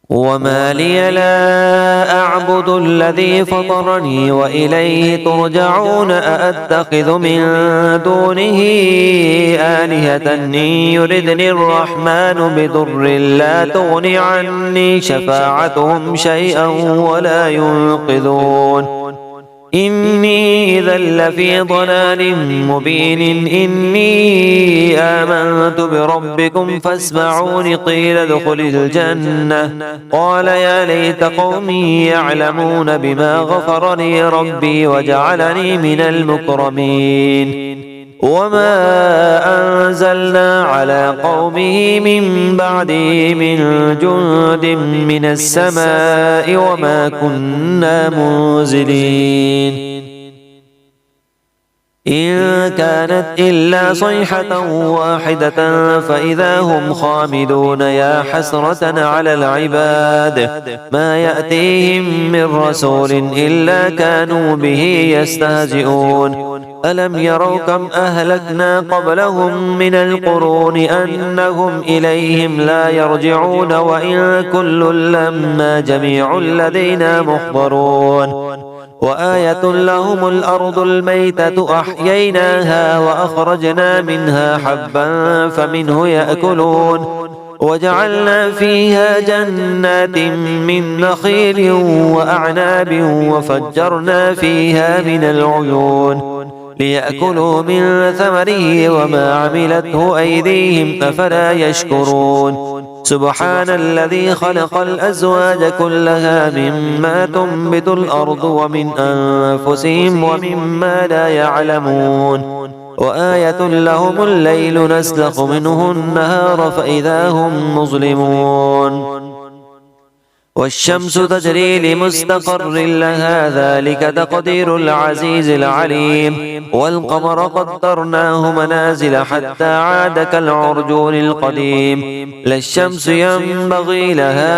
وما لي لا أعبد الذي فطرني وإليه ترجعون أأتخذ من دونه آلهة إن يردني الرحمن بضر لا تغن عني شفاعتهم شيئا ولا ينقذون إني إذا لفي ضلال مبين إني آمنت بربكم فاسمعون قيل ادخل الجنة قال يا ليت قومي يعلمون بما غفر لي ربي وجعلني من المكرمين وما أنزلنا على قومه من بعده من جند من السماء وما كنا منزلين إن كانت إلا صيحة واحدة فإذا هم خامدون يا حسرة على العباد ما يأتيهم من رسول إلا كانوا به يستهزئون ألم يروا كم أهلكنا قبلهم من القرون أنهم إليهم لا يرجعون وإن كل لما جميع لدينا محضرون وآية لهم الأرض الميتة أحييناها وأخرجنا منها حبا فمنه يأكلون وجعلنا فيها جنات من نخيل وأعناب وفجرنا فيها من العيون ليأكلوا من ثمره وما عملته أيديهم أفلا يشكرون سبحان الذي خلق الأزواج كلها مما تنبت الأرض ومن أنفسهم ومما لا يعلمون وآية لهم الليل نسلخ منه النهار فإذا هم مظلمون والشمس تجري لمستقر لها ذلك تقدير العزيز العليم والقمر قدرناه منازل حتى عاد كالعرجون القديم لا الشمس ينبغي لها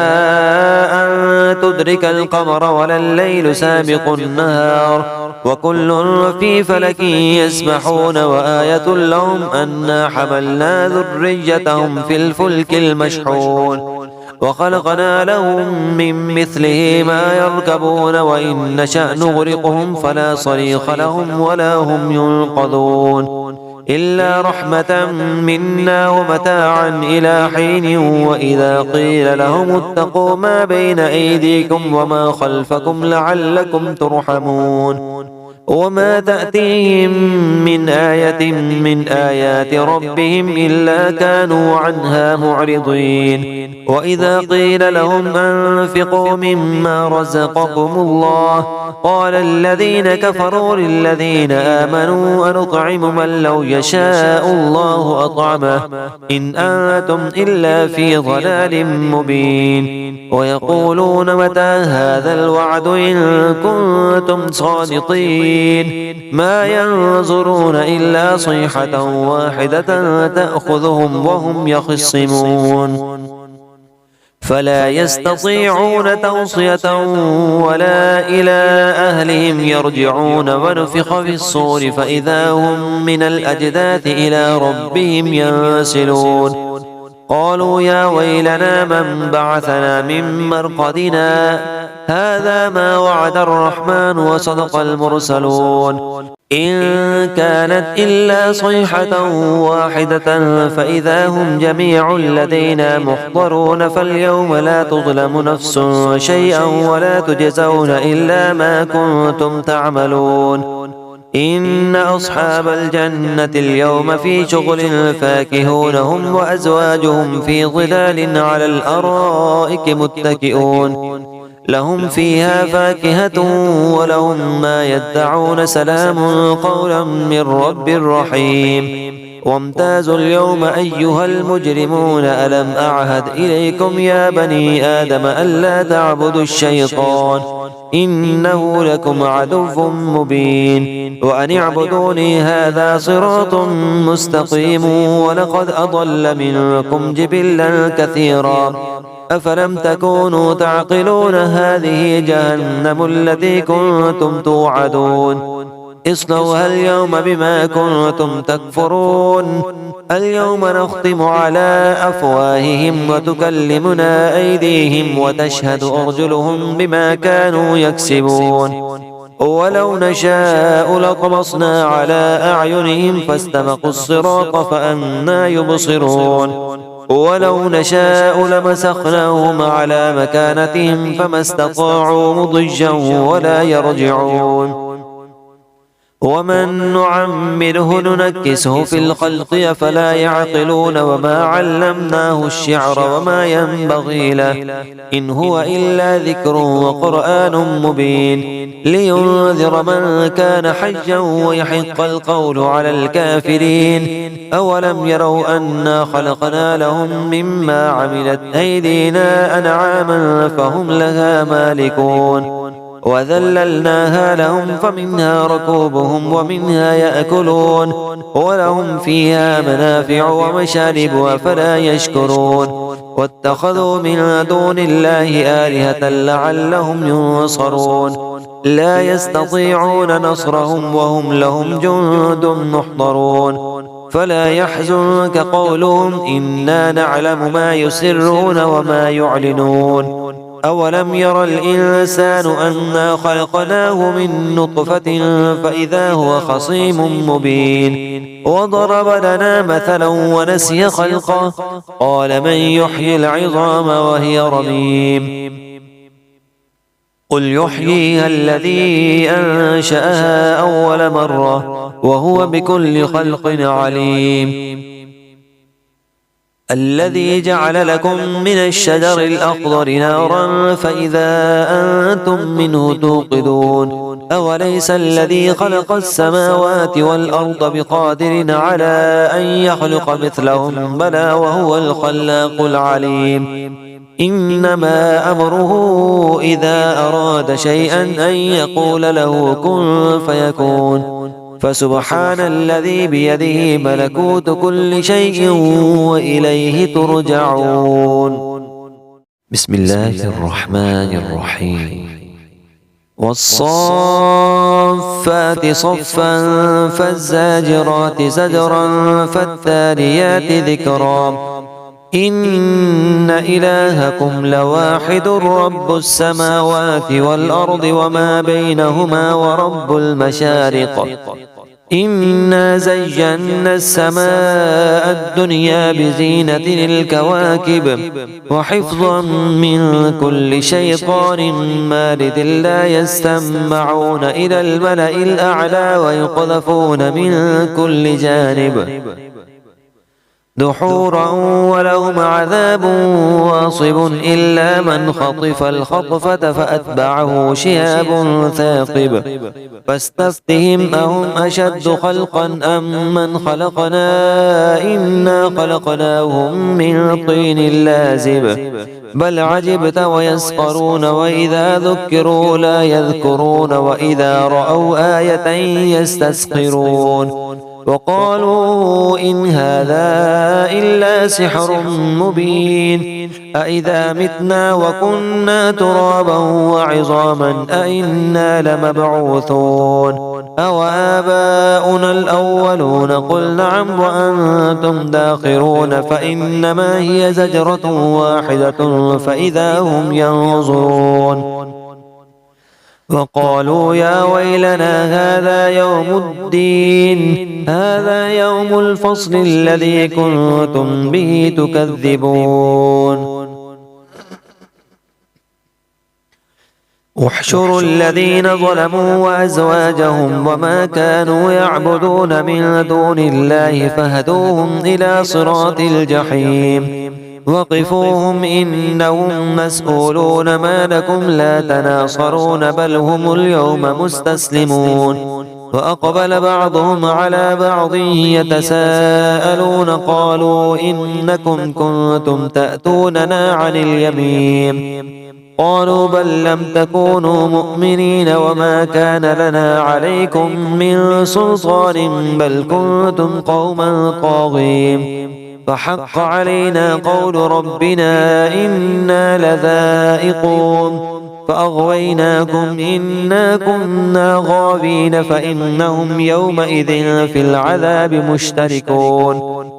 أن تدرك القمر ولا الليل سابق النهار وكل في فلك يسبحون وآية لهم أنا حملنا ذريتهم في الفلك المشحون وخلقنا لهم من مثله ما يركبون وإن نشأ نغرقهم فلا صريخ لهم ولا هم ينقذون إلا رحمة منا ومتاعا إلى حين وإذا قيل لهم اتقوا ما بين أيديكم وما خلفكم لعلكم ترحمون وما تأتيهم من آية من آيات ربهم إلا كانوا عنها معرضين وإذا قيل لهم أنفقوا مما رزقكم الله قال الذين كفروا للذين آمنوا أنطعم من لو يشاء الله أطعمه إن أنتم إلا في ضلال مبين ويقولون متى هذا الوعد إن كنتم صادقين ما ينظرون إلا صيحة واحدة تأخذهم وهم يخصمون فلا يستطيعون توصية ولا إلى أهلهم يرجعون ونفخ في الصور فإذا هم من الأجداث إلى ربهم ينسلون قالوا يا ويلنا من بعثنا من مرقدنا هذا ما وعد الرحمن وصدق المرسلون إن كانت إلا صيحة واحدة فإذا هم جميع لدينا محضرون فاليوم لا تظلم نفس شيئا ولا تجزون إلا ما كنتم تعملون إن أصحاب الجنة اليوم في شغل فاكهون هم وأزواجهم في ظلال على الأرائك متكئون لهم فيها فاكهة ولهم ما يدعون سلام قولا من رب رحيم وامتازوا اليوم أيها المجرمون ألم أعهد إليكم يا بني آدم ألا تعبدوا الشيطان إنه لكم عدو مبين وأن اعبدوني هذا صراط مستقيم ولقد أضل منكم جبلا كثيرا أفلم تكونوا تعقلون هذه جهنم التي كنتم توعدون اصلوها اليوم بما كنتم تكفرون اليوم نختم على أفواههم وتكلمنا أيديهم وتشهد أرجلهم بما كانوا يكسبون ولو نشاء لطمسنا على أعينهم فاستبقوا الصراط فأنى يبصرون ولو نشاء لمسخناهم على مكانتهم فما استطاعوا مضجا ولا يرجعون ومن نعمره ننكسه في الخلق أفلا يعقلون وما علمناه الشعر وما ينبغي له إن هو إلا ذكر وقرآن مبين لينذر من كان حجا ويحق القول على الكافرين أولم يروا أنا خلقنا لهم مما عملت أيدينا أنعاما فهم لها مالكون وذللناها لهم فمنها ركوبهم ومنها يأكلون ولهم فيها منافع ومشارب أفلا يشكرون واتخذوا من دون الله آلهة لعلهم ينصرون لا يستطيعون نصرهم وهم لهم جند محضرون فلا يحزنك قولهم إنا نعلم ما يسرون وما يعلنون أولم ير الإنسان أنا خلقناه من نطفة فإذا هو خصيم مبين وضرب لنا مثلا ونسي خلقه قال من يحيي العظام وهي رميم قل يحييها الذي أنشأها أول مرة وهو بكل خلق عليم الذي جعل لكم من الشجر الأخضر نارا فإذا أنتم منه توقدون أوليس الذي خلق السماوات والأرض بقادر على أن يخلق مثلهم بلى وهو الخلاق العليم إنما أمره إذا أراد شيئا أن يقول له كن فيكون فسبحان الذي بيده ملكوت كل شيء وإليه ترجعون بسم الله الرحمن الرحيم والصافات صفا فالزاجرات زجرا فالتاليات ذكرا إن إلهكم لواحد رب السماوات والأرض وما بينهما ورب المشارق إنا زينا السماء الدنيا بزينة الكواكب وحفظا من كل شيطان مارد لا يستمعون إلى الملأ الأعلى ويقذفون من كل جانب دحورا ولهم عذاب واصب إلا من خطف الخطفة فأتبعه شهاب ثاقب فاستفتهم أهم أشد خلقا أم من خلقنا إنا خلقناهم من طين لازب بل عجبت ويسخرون وإذا ذكروا لا يذكرون وإذا رأوا آية يستسخرون وقالوا إن هذا إلا سحر مبين أإذا متنا وكنا ترابا وعظاما أإنا لمبعوثون أو آباؤنا الأولون قل نعم وأنتم داخرون فإنما هي زجرة واحدة فإذا هم ينظرون وقالوا يا ويلنا هذا يوم الدين هذا يوم الفصل الذي كنتم به تكذبون احشروا الذين ظلموا وأزواجهم وما كانوا يعبدون من دون الله فهدوهم إلى صراط الجحيم وقفوهم إنهم مسؤولون ما لكم لا تناصرون بل هم اليوم مستسلمون وأقبل بعضهم على بعض يتساءلون قالوا إنكم كنتم تأتوننا عن اليمين قالوا بل لم تكونوا مؤمنين وما كان لنا عليكم من سلطان بل كنتم قوما طاغين فحق علينا قول ربنا إنا لذائقون فأغويناكم إنا كنا غاوين فإنهم يومئذ في العذاب مشتركون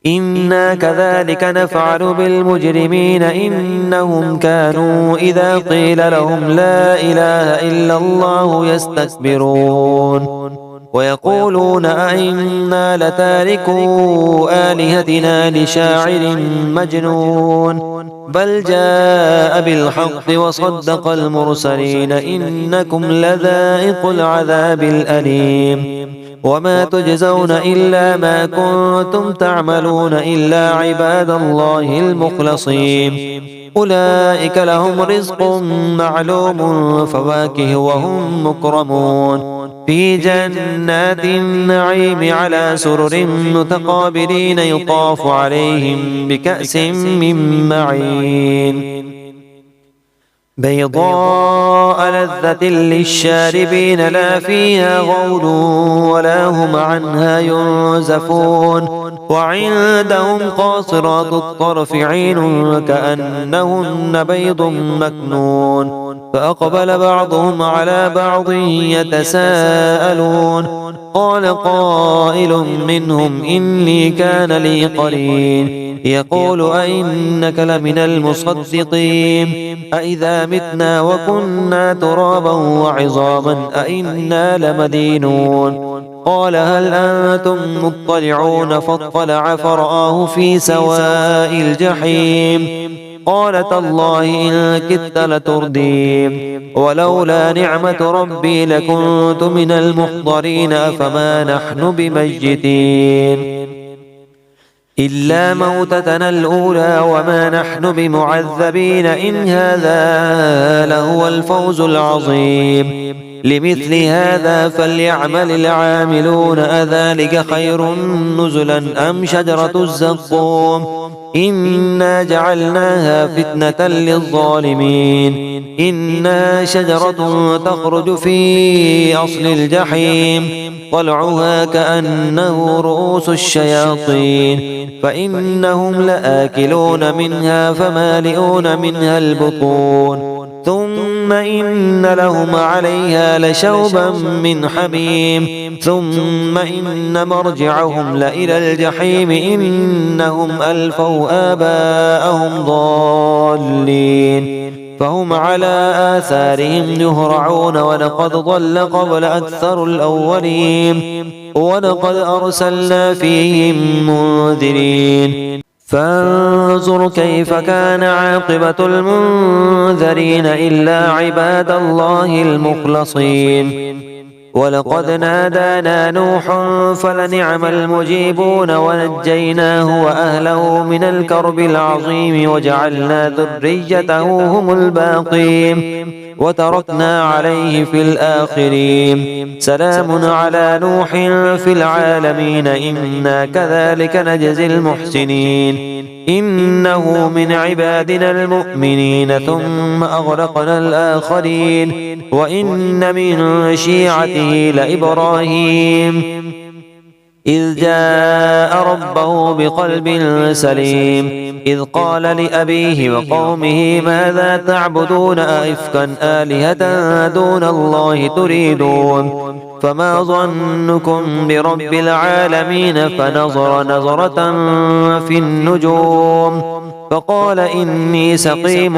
إنا كذلك نفعل بالمجرمين إنهم كانوا إذا قيل لهم لا إله إلا الله يستكبرون ويقولون أئنا لتاركو آلهتنا لشاعر مجنون بل جاء بالحق وصدق المرسلين إنكم لذائق العذاب الأليم وما تجزون إلا ما كنتم تعملون إلا عباد الله المخلصين أولئك لهم رزق معلوم فواكه وهم مكرمون في جنات النعيم على سرر متقابلين يطاف عليهم بكأس من معين بيضاء لذة للشاربين لا فيها غول ولا هم عنها ينزفون وعندهم قاصرات الطرف عين كأنهن بيض مكنون فأقبل بعضهم على بعض يتساءلون قال قائل منهم إني كان لي قرين يقول أئنك لمن المصدقين أئذا متنا وكنا ترابا وعظاما أئنا لمدينون قال هل أنتم مطلعون فاطلع فرآه في سواء الجحيم قال تالله إن كدت لتردين ولولا نعمة ربي لكنت من المحضرين أفما نحن بميتين إلا موتتنا الأولى وما نحن بمعذبين إن هذا لهو الفوز العظيم لمثل هذا فليعمل العاملون أذلك خير نزلا أم شجرة الزقوم إنا جعلناها فتنة للظالمين إنها شجرة تخرج في أصل الجحيم طلعها كأنه رؤوس الشياطين فإنهم لآكلون منها فمالئون منها البطون ثم إن لهم عليها لشوبا من حميم ثم إن مرجعهم لإلى الجحيم إنهم ألفوا آباءهم ضالين فهم على آثارهم يهرعون ولقد ضل قبل أكثر الأولين ولقد أرسلنا فيهم منذرين فانظر كيف كان عاقبة المنذرين إلا عباد الله المخلصين ولقد نادانا نوح فلنعم المجيبون ونجيناه وأهله من الكرب العظيم وجعلنا ذريته هم الباقين وتركنا عليه في الآخرين سلام على نوح في العالمين إنا كذلك نجزي المحسنين إنه من عبادنا المؤمنين ثم أغرقنا الآخرين وإن من شيعته لإبراهيم إذ جاء ربه بقلب سليم إذ قال لأبيه وقومه ماذا تعبدون أئفكا آلهة دون الله تريدون فما ظنكم برب العالمين فنظر نظرة في النجوم فقال إني سقيم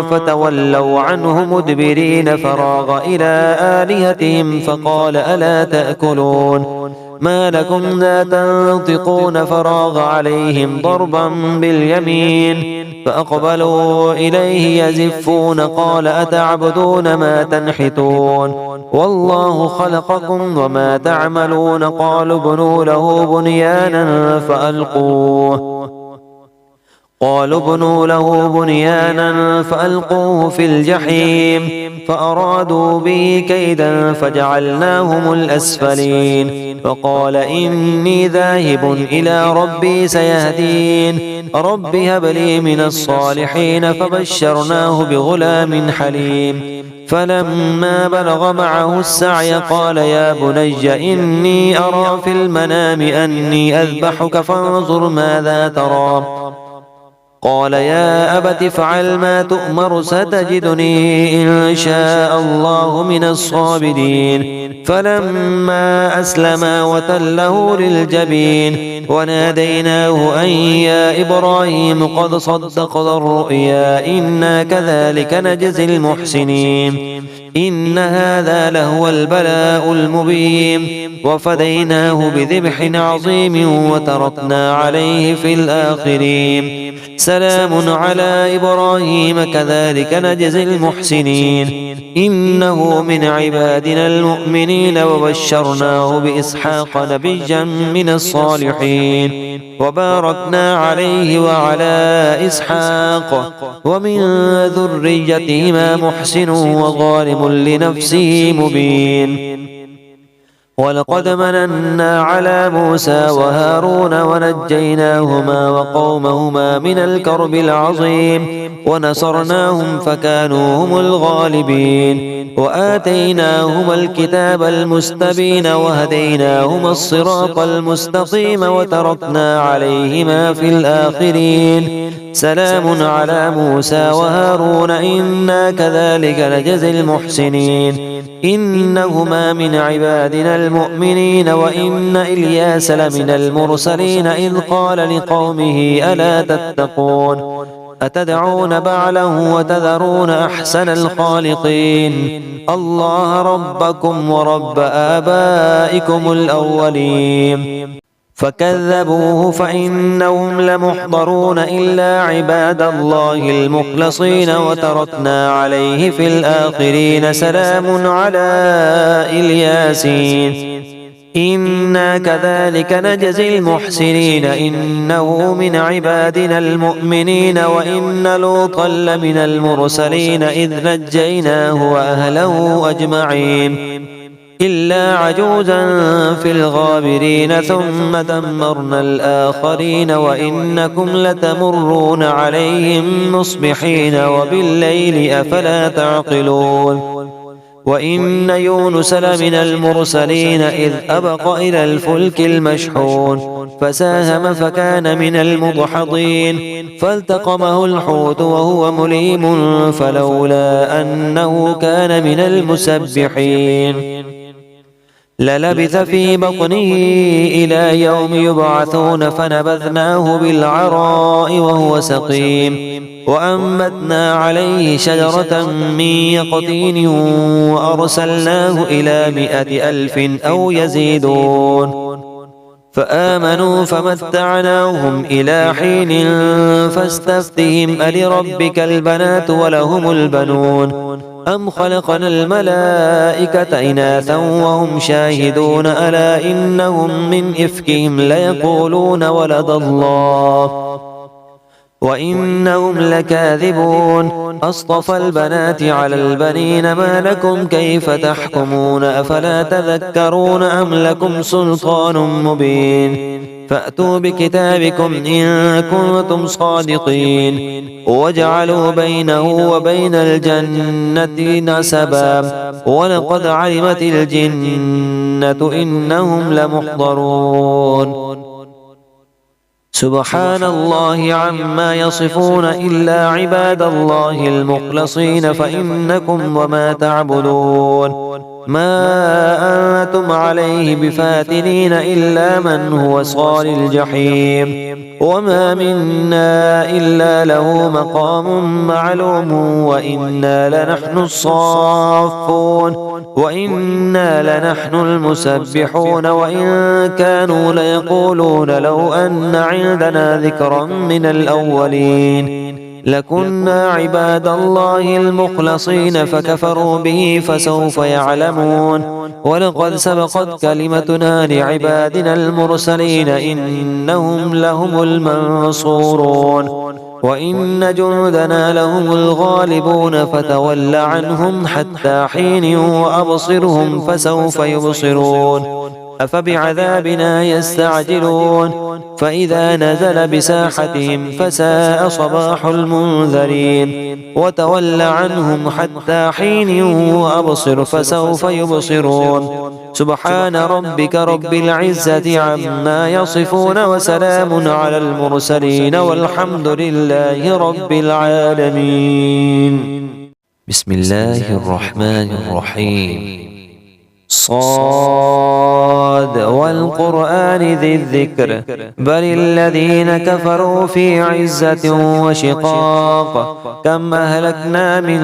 فتولوا عنه مدبرين فراغ إلى آلهتهم فقال ألا تأكلون ما لكم لا تنطقون فراغ عليهم ضربا باليمين فأقبلوا إليه يزفون قال أتعبدون ما تنحتون والله خلقكم وما تعملون قالوا ابنوا له بنيانا فألقوه في الجحيم فأرادوا به كيدا فجعلناهم الأسفلين فقال إني ذاهب إلى ربي سيهدين رب هب لي من الصالحين فبشرناه بغلام حليم فلما بلغ معه السعي قال يا بني إني أرى في المنام أني أذبحك فانظر ماذا ترى قال يا أبت افعل ما تؤمر ستجدني إن شاء الله من الصابرين فلما أسلما وتله للجبين وناديناه أن يا إبراهيم قد صدقت الرؤيا إنا كذلك نجزي المحسنين إن هذا لهو البلاء المبين وفديناه بذبح عظيم وتركنا عليه في الآخرين سلام على إبراهيم كذلك نجزي المحسنين إنه من عبادنا المؤمنين وبشرناه بإسحاق نبيا من الصالحين وباركنا عليه وعلى إسحاق ومن ذريتهما محسن وظالم لنفسه مبين ولقد مننا على موسى وهارون ونجيناهما وقومهما من الكرب العظيم ونصرناهم فكانوا هم الغالبين وآتيناهما الكتاب المستبين وهديناهما الصراط المستقيم وتركنا عليهما في الآخرين سلام على موسى وهارون إنا كذلك نجزي المحسنين إنهما من عبادنا المؤمنين وإن إلياس لمن المرسلين إذ قال لقومه ألا تتقون أتدعون بعلا وتذرون أحسن الخالقين الله ربكم ورب آبائكم الأولين فكذبوه فإنهم لمحضرون إلا عباد الله المخلصين وتركنا عليه في الآخرين سلام على الياسين إنا كذلك نجزي المحسنين إنه من عبادنا المؤمنين وإن لوطا لمن المرسلين إذ نجيناه وأهله أجمعين إلا عجوزا في الغابرين ثم دمرنا الآخرين وإنكم لتمرون عليهم مصبحين وبالليل أفلا تعقلون وإن يونس لمن المرسلين إذ أبق إلى الفلك المشحون فساهم فكان من المدحضين فالتقمه الحوت وهو مليم فلولا أنه كان من المسبحين للبث في بطنه إلى يوم يبعثون فنبذناه بالعراء وهو سقيم وأنبتنا عليه شجرة من يقطين وأرسلناه إلى 100,000 أو يزيدون فآمنوا فمتعناهم إلى حين فاستفتهم ألربك البنات ولهم البنون أم خلقنا الملائكة إناثا وهم شاهدون ألا إنهم من إفكهم ليقولون ولد الله وإنهم لكاذبون أصطفى البنات على البنين ما لكم كيف تحكمون أفلا تذكرون أم لكم سلطان مبين فأتوا بكتابكم إن كنتم صادقين وجعلوا بينه وبين الجنة نسبا ولقد علمت الجنة إنهم لمحضرون سبحان الله عما يصفون إلا عباد الله المخلصين فإنكم وما تعبدون ما أنتم عليه بفاتنين إلا من هو صال الجحيم وما منا إلا له مقام معلوم وإنا لنحن الصافون وإنا لنحن المسبحون وإن كانوا ليقولون لو أن عندنا ذكرا من الأولين لكنا عباد الله المخلصين فكفروا به فسوف يعلمون ولقد سبقت كلمتنا لعبادنا المرسلين إنهم لهم المنصورون وإن جندنا لهم الغالبون فتول عنهم حتى حين وأبصرهم فسوف يبصرون أفبعذابنا يستعجلون فإذا نزل بساحتهم فساء صباح المنذرين وتول عنهم حتى حين وأبصر فسوف يبصرون سبحان ربك رب العزة عما يصفون وسلام على المرسلين والحمد لله رب العالمين بسم الله الرحمن الرحيم صاد والقرآن ذي الذكر بل الذين كفروا في عزة وشقاق كم أهلكنا من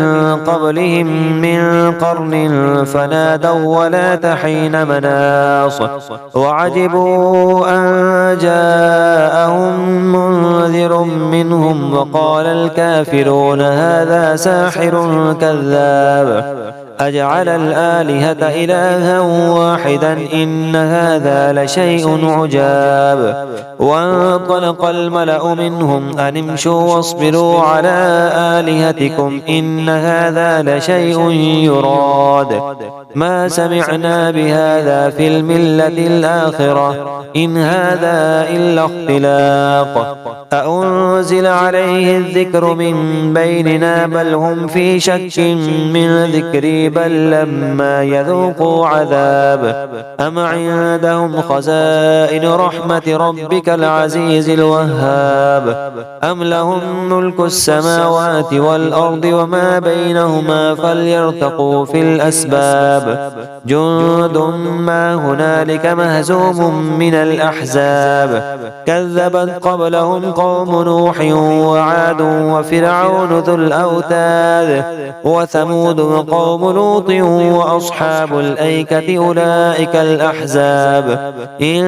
قبلهم من قرن فنادوا ولا حين مناص وعجبوا أن جاءهم منذر منهم وقال الكافرون هذا ساحر كذاب أجعل الآلهة إلها واحدا إن هذا لشيء عجاب وانطلق الملأ منهم أن امشوا واصبروا على آلهتكم إن هذا لشيء يراد ما سمعنا بهذا في الملة الآخرة إن هذا إلا اختلاق أأنزل عليه الذكر من بيننا بل هم في شك من ذكري بل لما يذوقوا عذاب أم عندهم خزائن رحمة ربك العزيز الوهاب أم لهم ملك السماوات والأرض وما بينهما فليرتقوا في الأسباب جند ما هنالك مهزوم من الأحزاب كذبت قبلهم قوم نوح وعاد وفرعون ذو الأوتاد وثمود وقوم لوط وأصحاب الأيكة أولئك الأحزاب إن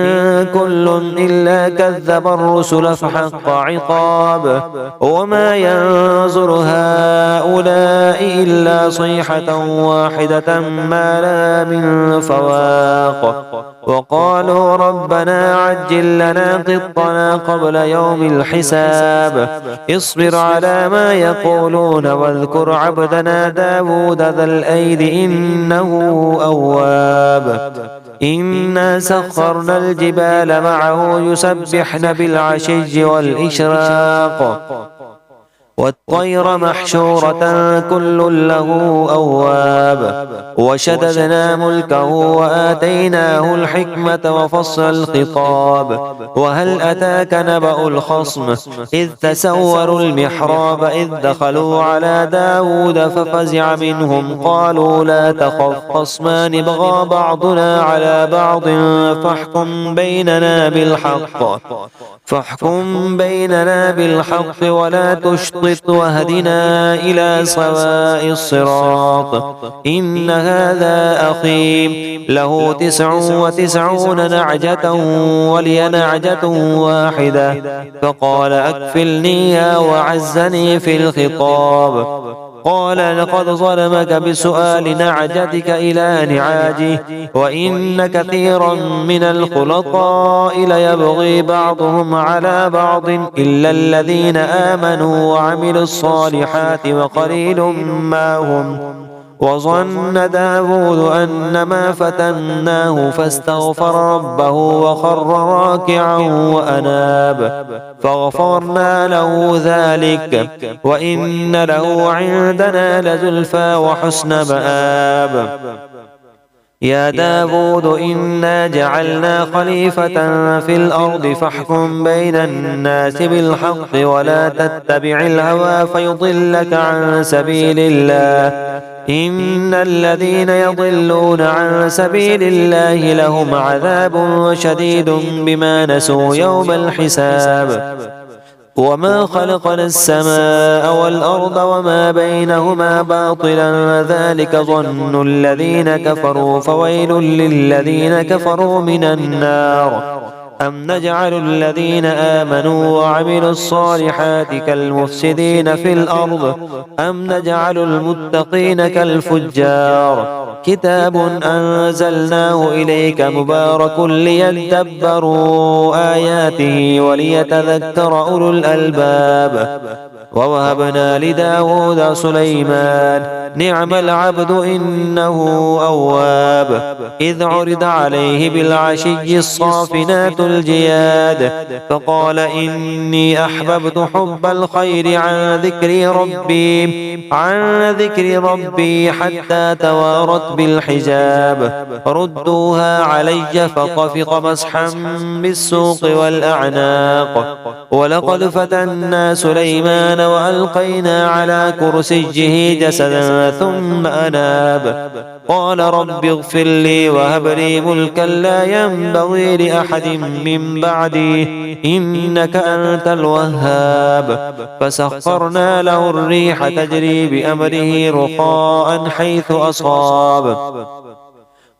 كل إلا كذب الرسل فحق عقاب وما ينظر هؤلاء إلا صيحة واحدة ما لها من فواق وقالوا ربنا عجل لنا قطنا قبل يوم الحساب اصبر على ما يقولون واذكر عبدنا داود ذا الأيد إنه أواب إنا سخرنا الجبال معه يسبحن بالعشي والإشراق والطير محشورة كل له أواب وشددنا ملكه وآتيناه الحكمة وفصل الخطاب وهل أتاك نبأ الخصم إذ تسوروا المحراب إذ دخلوا على داود ففزع منهم قالوا لا تخف خصمان بغى بعضنا على بعض فاحكم بيننا بالحق ولا تشطط واهدنا إلى سواء الصراط إن هذا أخي له 99 نعجة ولي نعجة واحدة فقال أكفلنيها وعزني في الخطاب قال لقد ظلمك بسؤال نعجتك إلى نعاجه وإن كثيرا من الخلطاء ليبغي بعضهم على بعض إلا الذين آمنوا وعملوا الصالحات وقليل ما هم وظن داود أنما فتناه فاستغفر ربه وخر راكعا وأناب فغفرنا له ذلك وإن له عندنا لزلفى وحسن مآب يا داود إنا جعلنا خليفة في الأرض فاحكم بين الناس بالحق ولا تتبع الهوى فيضلك عن سبيل الله إن الذين يضلون عن سبيل الله لهم عذاب شديد بما نسوا يوم الحساب وما خلقنا السماء والأرض وما بينهما باطلا ذلك ظن الذين كفروا فويل للذين كفروا من النار أم نجعل الذين آمنوا وعملوا الصالحات كالمفسدين في الأرض أم نجعل المتقين كالفجار كتاب أنزلناه إليك مبارك ليدبروا آياته وليتذكر أولو الألباب ووهبنا لداود سليمان نعم العبد إنه أواب إذ عرض عليه بالعشي الصافنات الجياد فقال إني أحببت حب الخير عن ذكر ربي حتى توارت بالحجاب ردوها علي فطفق مسحا بالسوق والأعناق ولقد فتنا سليمان وألقينا على كرسيه جسدا ثم أناب قال رب اغفر لي وهب لي ملكا لا ينبغي لأحد من بعدي إنك أنت الوهاب فسخرنا له الريح تجري بأمره رخاء حيث أصاب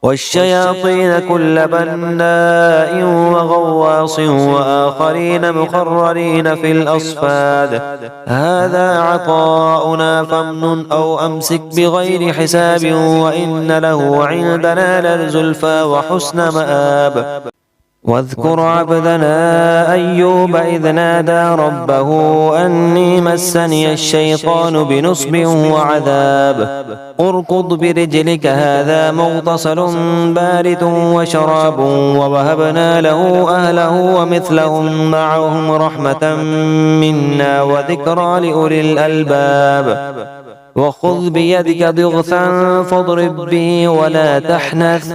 والشياطين كل بناء وغواص وآخرين مقررين في الأصفاد هذا عطاؤنا فامنن أو أمسك بغير حساب وإن له عندنا لزلفى وحسن مآب واذكر عبدنا أيوب إذ نادى ربه أني مسني الشيطان بنصب وعذاب اركض برجلك هذا مغتسل بارد وشراب ووهبنا له أهله ومثلهم معهم رحمة منا وذكرى لأولي الألباب وخذ بيدك ضغثا فاضرب به ولا تحنث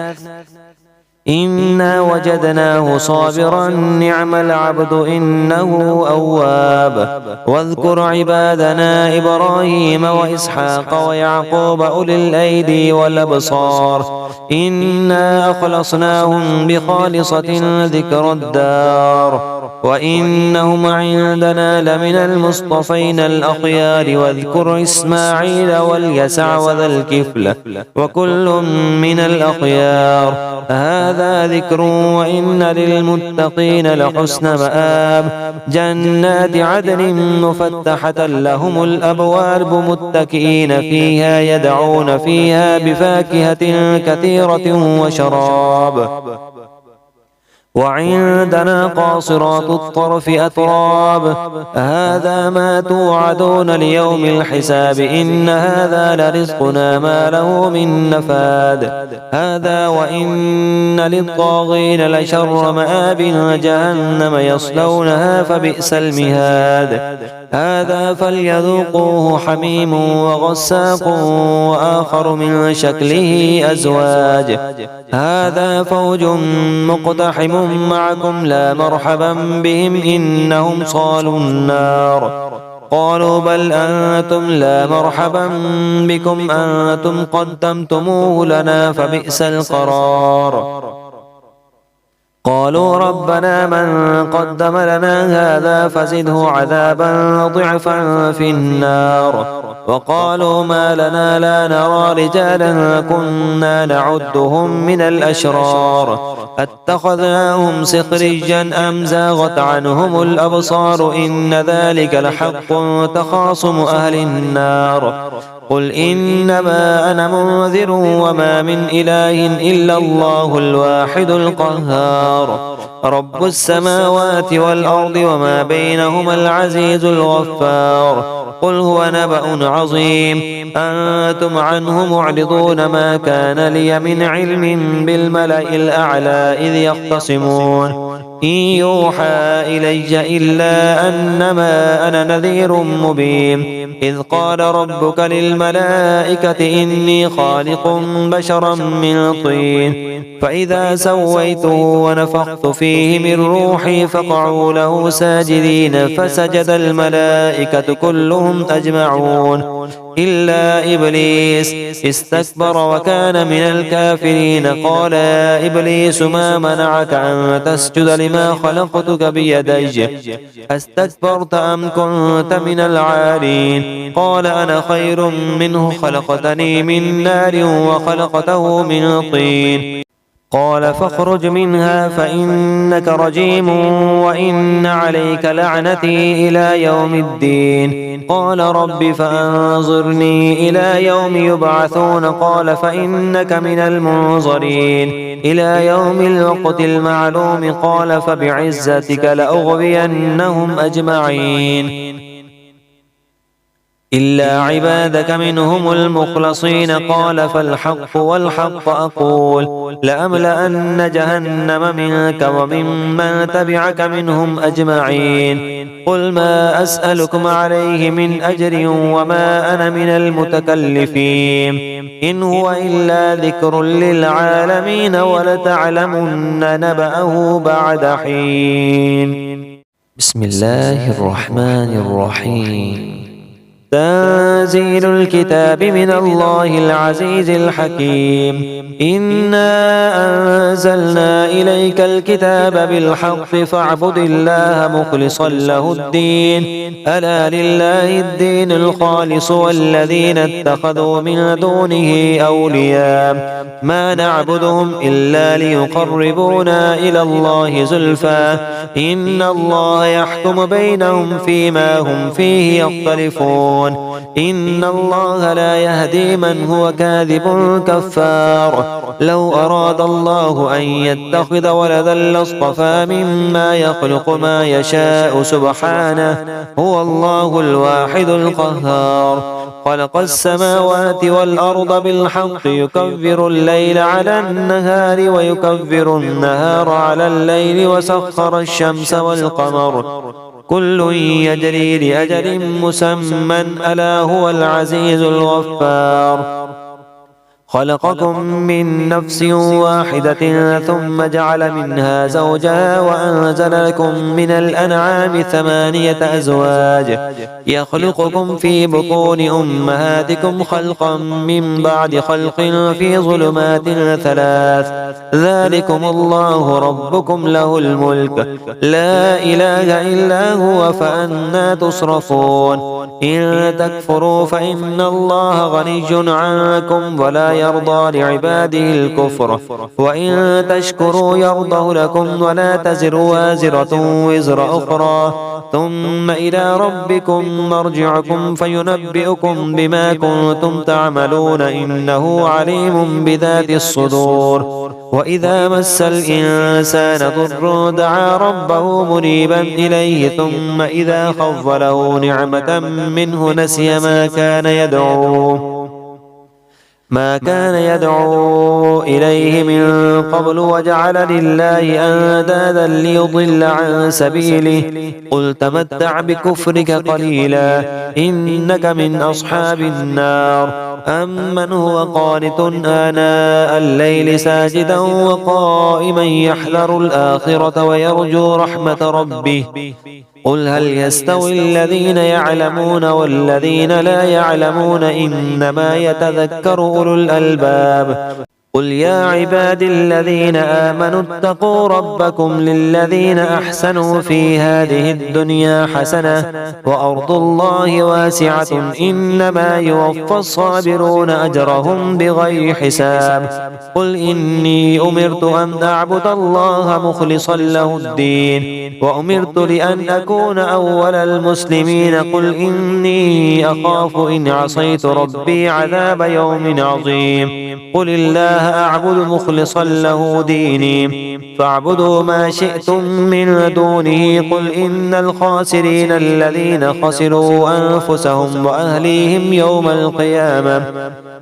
إنا وجدناه صابرا نعم العبد إنه أواب واذكر عبادنا إبراهيم وإسحاق ويعقوب أولي الأيدي والأبصار إنا أخلصناهم بخالصة ذكر الدار وإنهم عندنا لمن المصطفين الأخيار واذكر إسماعيل واليسع وذا الكفل وكل من الأخيار هذا ذكر وإن للمتقين لحسن مآب جنات عدن مفتحة لهم الأبواب متكئين فيها يدعون فيها بفاكهة كثيرة وشراب وعندنا قاصرات الطرف أتراب هذا ما توعدون ليوم الحساب إن هذا لرزقنا ما له من نفاد هذا وإن للطاغين لشر مآب جهنم يصلونها فبئس المهاد هذا فليذوقوه حميم وغساق وآخر من شكله أزواج هذا فوج مقتحم معكم لا مرحبا بهم إنهم صالوا النار قالوا بل أنتم لا مرحبا بكم أنتم قدمتموه لنا فبئس القرار قالوا ربنا من قدم لنا هذا فزده عذابا ضعفا في النار وقالوا ما لنا لا نرى رجالا كنا نعدهم من الأشرار اتخذناهم سخريا أم زاغت عنهم الأبصار إن ذلك لحق تخاصم أهل النار قل إنما أنا منذر وما من إله إلا الله الواحد القهار رب السماوات والأرض وما بينهما العزيز الغفار قل هو نبأ عظيم أنتم عنه معرضون ما كان لي من علم بالملأ الأعلى إذ يختصمون إن يوحى إلي إلا أنما أنا نذير مبين إذ قال ربك للملائكة إني خالق بشرا من طين فإذا سويته ونفخت فيه من روحي فقعوا له ساجدين فسجد الملائكة كلهم أجمعون إلا إبليس استكبر وكان من الكافرين قال يا إبليس ما منعك أن تسجد لما خلقتك بيدي أستكبرت أم كنت من العالين قال أنا خير منه خلقتني من نار وخلقته من طين قال فاخرج منها فإنك رجيم وإن عليك لعنتي إلى يوم الدين قال رب فأنظرني إلى يوم يبعثون قال فإنك من المنظرين إلى يوم الوقت المعلوم قال فبعزتك لأغوينهم أجمعين إلا عبادك منهم المخلصين قال فالحق والحق أقول لأملأن جهنم منك وممن تبعك منهم أجمعين قل ما أسألكم عليه من أجر وما أنا من المتكلفين إن هو إلا ذكر للعالمين ولتعلمن نبأه بعد حين بسم الله الرحمن الرحيم. تنزيل الكتاب من الله العزيز الحكيم. إنا أنزلنا إليك الكتاب بالحق فاعبد الله مخلصا له الدين. ألا لله الدين الخالص والذين اتخذوا من دونه أولياء ما نعبدهم إلا ليقربونا إلى الله زلفى إن الله يحكم بينهم فيما هم فيه يختلفون. إن الله لا يهدي من هو كاذب كفار. لو أراد الله أن يتخذ ولدا لاصطفى مما يخلق ما يشاء سبحانه هو الله الواحد القهار. خلق السماوات والأرض بالحق يكبر الليل على النهار ويكبر النهار على الليل وسخر الشمس والقمر كل يجري لأجل مسمى ألا هو العزيز الغفار. خلقكم من نفس واحدة ثم جعل منها زوجها وأنزل لكم من الأنعام 8 أزواج يخلقكم في بطون أمهاتكم خلقا من بعد خلق في ظلمات 3 ذلكم الله ربكم له الملك لا إله إلا هو فأنى تصرفون. إن تكفروا فإن الله غني عنكم ولا يرضى لعباده الكفر وإن تشكروا يرضه لكم ولا تزر وازرة وزر أخرى ثم إلى ربكم مرجعكم فينبئكم بما كنتم تعملون إنه عليم بذات الصدور. وإذا مس الإنسان ضر دعا ربه منيبا إليه ثم إذا خوله نعمة منه نسي ما كان يدعو إليه من قبل وجعل لله أندادا ليضل عن سبيله قل تمتع بكفرك قليلا إنك من أصحاب النار. أمن هو قانت آناء الليل ساجدا وقائما يحذر الآخرة ويرجو رحمة ربه قل هل يستوي الذين يعلمون والذين لا يعلمون إنما يتذكر أولو الألباب. قل يا عبادي الذين آمنوا اتقوا ربكم للذين أحسنوا في هذه الدنيا حسنة وأرض الله واسعة إنما يوفى الصابرون أجرهم بغير حساب. قل إني أمرت أن أعبد الله مخلصا له الدين وأمرت لأن أكون أول المسلمين. قل إني أخاف إن عصيت ربي عذاب يوم عظيم. قل الله أعبد مخلصا له ديني فاعبدوا ما شئتم من دونه. قل إن الخاسرين الذين خسروا أنفسهم وأهليهم يوم القيامة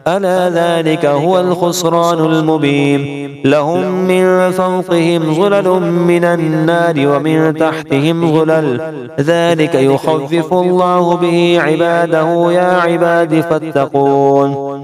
ألا ذلك هو الخسران المبين. لهم من فوقهم ظلل من النار ومن تحتهم ظلل ذلك يخفف الله به عباده يا عباد فاتقون.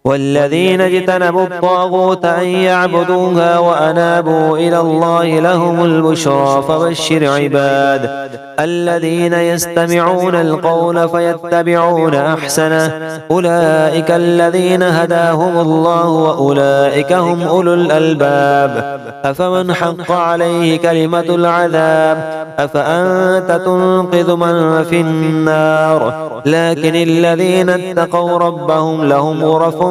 والذين اجتنبوا الطاغوت أن يعبدوها وأنابوا إلى الله لهم البشرى. فبشر عباد الذين يستمعون القول فيتبعون أحسنه أولئك الذين هداهم الله وأولئك هم أولو الألباب. أفمن حق عليه كلمة العذاب أفأنت تنقذ من في النار. لكن الذين اتقوا ربهم لهم غرف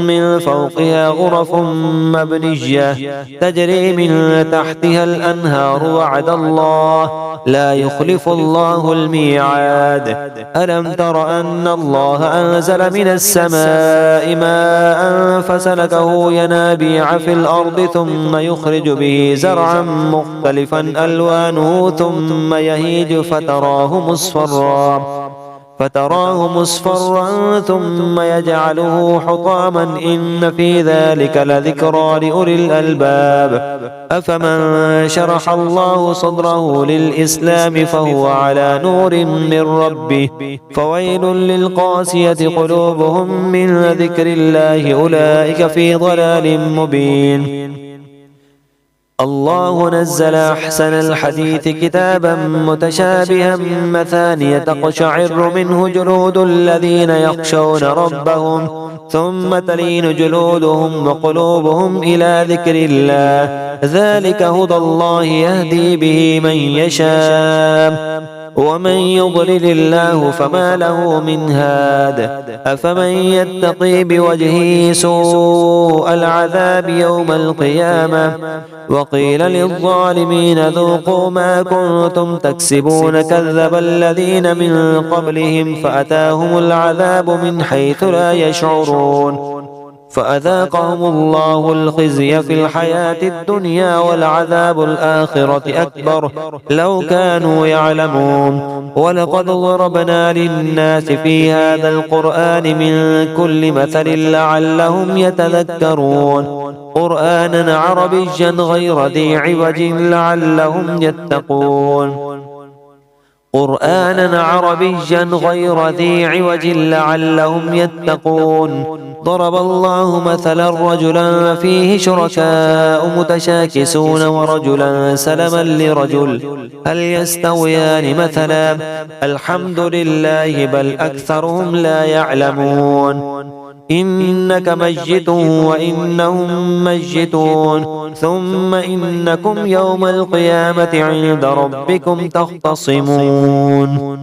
من فوقها غرف مبنية تجري من تحتها الأنهار وعد الله لا يخلف الله الميعاد. ألم تر أن الله أنزل من السماء ماء فسلكه ينابيع في الأرض ثم يخرج به زرعا مختلفا ألوانه ثم يهيج فتراه مصفرا ثم يجعله حطاما إن في ذلك لذكرى لأولي الألباب. أفمن شرح الله صدره للإسلام فهو على نور من ربه فويل للقاسية قلوبهم من ذكر الله أولئك في ضلال مبين. الله نزل أحسن الحديث كتابا متشابها مثانية تقشعر منه جلود الذين يخشون ربهم ثم تلين جلودهم وقلوبهم إلى ذكر الله ذلك هدى الله يهدي به من يشاء ومن يضلل الله فما له من هاد أفمن يتقي بوجهه سوء العذاب يوم القيامة وقيل للظالمين ذوقوا ما كنتم تكسبون كذب الذين من قبلهم فأتاهم العذاب من حيث لا يشعرون فأذاقهم الله الخزي في الحياة الدنيا ولعذاب الآخرة أكبر لو كانوا يعلمون ولقد ضربنا للناس في هذا القرآن من كل مثل لعلهم يتذكرون قرآنا عربيا غير ذي عوج لعلهم يتقون قرآنا عربيا غير ذي عوج لعلهم يتقون ضرب الله مثلا رجلا فيه شركاء متشاكسون ورجلا سلما لرجل هل يستويان مثلا الحمد لله بل أكثرهم لا يعلمون إنك ميت وإنهم ميتون ثم إنكم يوم القيامة عند ربكم تختصمون